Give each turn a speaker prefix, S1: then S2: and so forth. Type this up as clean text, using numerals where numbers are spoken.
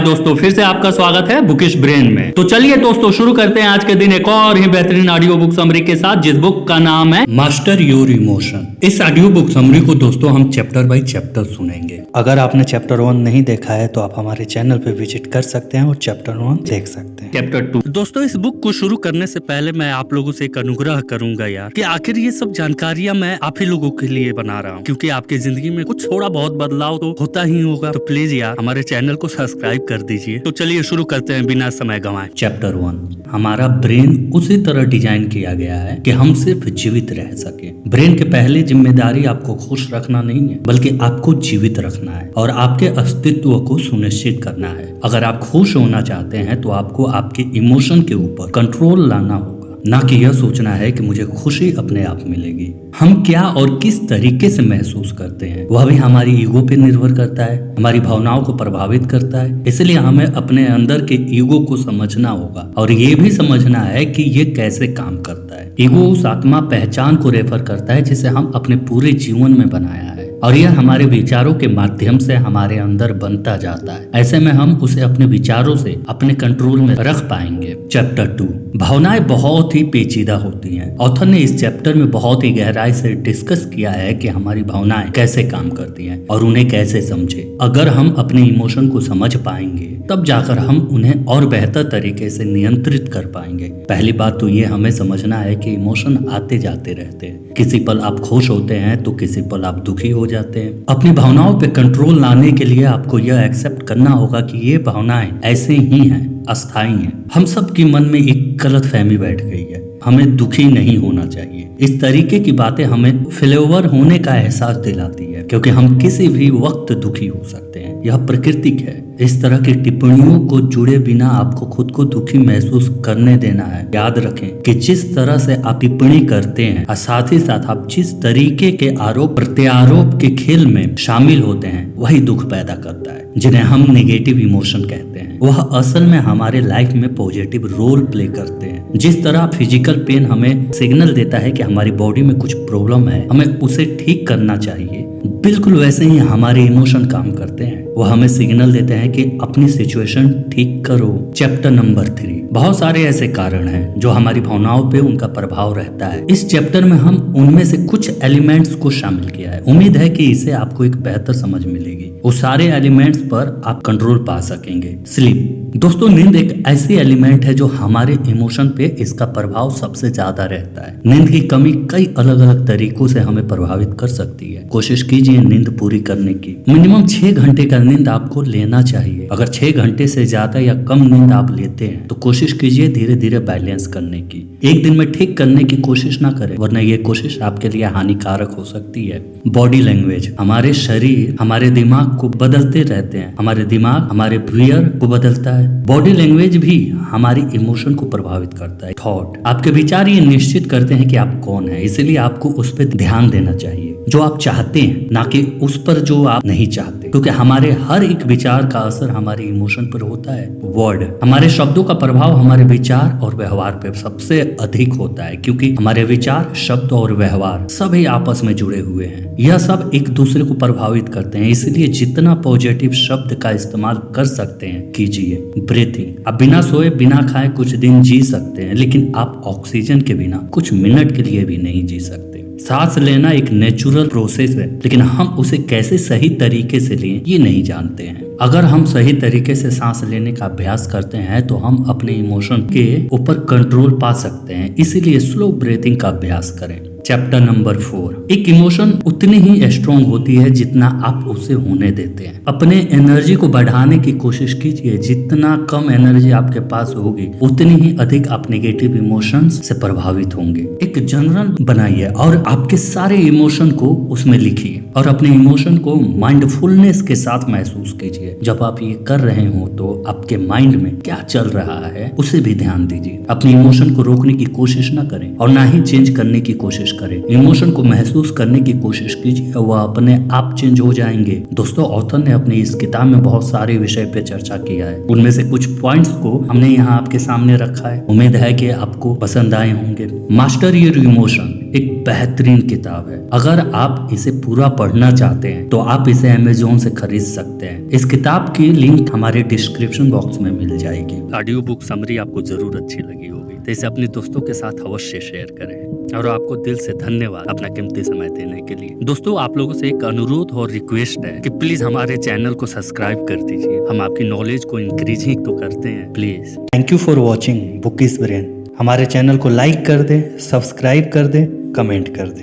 S1: दोस्तों, फिर से आपका स्वागत है बुकिश ब्रेन में। तो चलिए दोस्तों, शुरू करते हैं आज के दिन एक और ही बेहतरीन ऑडियो बुक समरी के साथ, जिस बुक का नाम है मास्टर योर इमोशन। इस ऑडियो बुक समरी को दोस्तों हम चैप्टर बाय चैप्टर सुनेंगे।
S2: अगर आपने चैप्टर 1 नहीं देखा है तो आप हमारे चैनल पे विजिट कर सकते हैं और चैप्टर 1 देख सकते हैं।
S1: चैप्टर 2। दोस्तों, इस बुक को शुरू करने से पहले मैं आप लोगों से एक अनुग्रह करूंगा यार, कि आखिर ये सब जानकारियां मैं आप ही लोगों के लिए बना रहा हूँ, क्योंकि आपकी जिंदगी में कुछ थोड़ा बहुत बदलाव तो होता ही होगा। तो प्लीज यार हमारे चैनल को सब्सक्राइब कर दीजिए। तो चलिए शुरू करते हैं बिना समय गंवाए।
S2: चैप्टर 1। हमारा ब्रेन उसी तरह डिजाइन किया गया है कि हम सिर्फ जीवित रह सके। ब्रेन की पहली जिम्मेदारी आपको खुश रखना नहीं है, बल्कि आपको जीवित रखना है और आपके अस्तित्व को सुनिश्चित करना है। अगर आप खुश होना चाहते हैं तो आपको आपके इमोशन के ऊपर कंट्रोल लाना होगा, ना कि यह सोचना है कि मुझे खुशी अपने आप मिलेगी। हम क्या और किस तरीके से महसूस करते हैं वह भी हमारी ईगो पे निर्भर करता है, हमारी भावनाओं को प्रभावित करता है। इसलिए हमें अपने अंदर के ईगो को समझना होगा और ये भी समझना है कि ये कैसे काम करता है। ईगो उस आत्मा पहचान को रेफर करता है जिसे हम अपने पूरे जीवन में बनाया है, और यह हमारे विचारों के माध्यम से हमारे अंदर बनता जाता है। ऐसे में हम उसे अपने विचारों से अपने कंट्रोल में रख पाएंगे। चैप्टर 2। भावनाएं बहुत ही पेचीदा होती हैं। ऑथर ने इस चैप्टर में बहुत ही गहराई से डिस्कस किया है कि हमारी भावनाएं कैसे काम करती हैं और उन्हें कैसे समझे। अगर हम अपने इमोशन को समझ पाएंगे तब जाकर हम उन्हें और बेहतर तरीके से नियंत्रित कर पाएंगे। पहली बात तो ये हमें समझना है कि इमोशन आते जाते रहते हैं। किसी पल आप खुश होते हैं तो किसी पल आप दुखी हो जाते हैं। अपनी भावनाओं पे कंट्रोल लाने के लिए आपको यह एक्सेप्ट करना होगा कि ये भावनाएं ऐसे ही हैं, अस्थायी हैं। हम सब के मन में एक गलत फहमी बैठ गई है, हमें दुखी नहीं होना चाहिए। इस तरीके की बातें हमें फेल्योर होने का एहसास दिलाती है, क्योंकि हम किसी भी वक्त दुखी हो सकते हैं। यह प्राकृतिक है। इस तरह की टिप्पणियों को जुड़े बिना आपको खुद को दुखी महसूस करने देना है। याद रखें कि जिस तरह से आप टिप्पणी करते हैं और साथ ही साथ आप जिस तरीके के आरोप प्रत्यारोप के खेल में शामिल होते हैं वही दुख पैदा करता है, जिन्हें हम नेगेटिव इमोशन कहते हैं। वह असल में हमारे लाइफ में पॉजिटिव रोल प्ले करते हैं। जिस तरह फिजिकल पेन हमें सिग्नल देता है कि हमारी बॉडी में कुछ प्रॉब्लम है, हमें उसे ठीक करना चाहिए, बिल्कुल वैसे ही हमारे इमोशन काम करते हैं। वो हमें सिग्नल देते हैं कि अपनी सिचुएशन ठीक करो। Chapter number 3। बहुत सारे ऐसे कारण हैं जो हमारी भावनाओं पे उनका प्रभाव रहता है। इस चैप्टर में हम उनमें से कुछ एलिमेंट्स को शामिल किया है। उम्मीद है कि इससे आपको एक बेहतर समझ मिलेगी। उस सारे एलिमेंट्स पर आप कंट्रोल पा सकेंगे। स्लीप। दोस्तों, नींद एक ऐसी एलिमेंट है जो हमारे इमोशन पे इसका प्रभाव सबसे ज्यादा रहता है। नींद की कमी कई अलग अलग तरीकों से हमें प्रभावित कर सकती है। कोशिश कीजिए नींद पूरी करने की। मिनिमम 6 घंटे का नींद आपको लेना चाहिए। अगर 6 घंटे से ज्यादा या कम नींद आप लेते हैं तो कोशिश कीजिए धीरे धीरे बैलेंस करने की। एक दिन में ठीक करने की कोशिश ना करें, वरना ये कोशिश आपके लिए हानिकारक हो सकती है। Body language. हमारे शरीर हमारे दिमाग को बदलते रहते हैं। हमारे दिमाग हमारे बिहेवियर को बदलता है। बॉडी लैंग्वेज भी हमारी इमोशन को प्रभावित करता है। थॉट। आपके विचार ये निश्चित करते हैं कि आप कौन है, इसलिए आपको उस पर ध्यान देना चाहिए जो आप चाहते हैं, ना कि उस पर जो आप नहीं चाहते, क्योंकि हमारे हर एक विचार का असर हमारे इमोशन पर होता है। वर्ड। हमारे शब्दों का प्रभाव हमारे विचार और व्यवहार पे सबसे अधिक होता है, क्योंकि हमारे विचार, शब्द और व्यवहार सभी आपस में जुड़े हुए हैं। यह सब एक दूसरे को प्रभावित करते हैं, इसलिए जितना पॉजिटिव शब्द का इस्तेमाल कर सकते हैं कीजिए। ब्रीथिंग। आप बिना सोए बिना खाए कुछ दिन जी सकते हैं, लेकिन आप ऑक्सीजन के बिना कुछ मिनट के लिए भी नहीं जी सकते। सांस लेना एक नेचुरल प्रोसेस है, लेकिन हम उसे कैसे सही तरीके से लें ये नहीं जानते हैं। अगर हम सही तरीके से सांस लेने का अभ्यास करते हैं तो हम अपने इमोशन के ऊपर कंट्रोल पा सकते हैं। इसीलिए स्लो ब्रीथिंग का अभ्यास करें। Chapter number 4। एक इमोशन उतनी ही स्ट्रॉन्ग होती है जितना आप उसे होने देते हैं। अपने एनर्जी को बढ़ाने की कोशिश कीजिए। जितना कम एनर्जी आपके पास होगी उतनी ही अधिक आप नेगेटिव इमोशंस से प्रभावित होंगे। एक जर्नल बनाइए और आपके सारे इमोशन को उसमें लिखिए और अपने इमोशन को माइंडफुलनेस के साथ महसूस कीजिए। जब आप ये कर रहे हो तो आपके माइंड में क्या चल रहा है उसे भी ध्यान दीजिए। अपने इमोशन को रोकने की कोशिश ना करें और ना ही चेंज करने की कोशिश करें। इमोशन को महसूस करने की कोशिश कीजिए, वह अपने आप चेंज हो जाएंगे। दोस्तों, ऑथर ने अपनी इस किताब में बहुत सारे विषय पे चर्चा किया है। उनमें से कुछ पॉइंट्स को हमने यहाँ आपके सामने रखा है। उम्मीद है कि आपको पसंद आए होंगे। मास्टर योर इमोशन एक बेहतरीन किताब है। अगर आप इसे पूरा पढ़ना चाहते हैं तो आप इसे अमेज़न से खरीद सकते हैं। इस किताब की लिंक हमारे डिस्क्रिप्शन बॉक्स में मिल जाएगी।
S1: ऑडियो बुक समरी आपको जरूर अच्छी लगी होगी, तो इसे अपने दोस्तों के साथ अवश्य शेयर करें। और आपको दिल से धन्यवाद अपना कीमती समय देने के लिए। दोस्तों, आप लोगों से एक अनुरोध और रिक्वेस्ट है कि प्लीज हमारे चैनल को सब्सक्राइब कर दीजिए। हम आपकी नॉलेज को इंक्रीज ही तो करते हैं, please.
S2: Thank you for watching book is brain. हमारे चैनल को लाइक कर दें, सब्सक्राइब कर दें, कमेंट कर दें।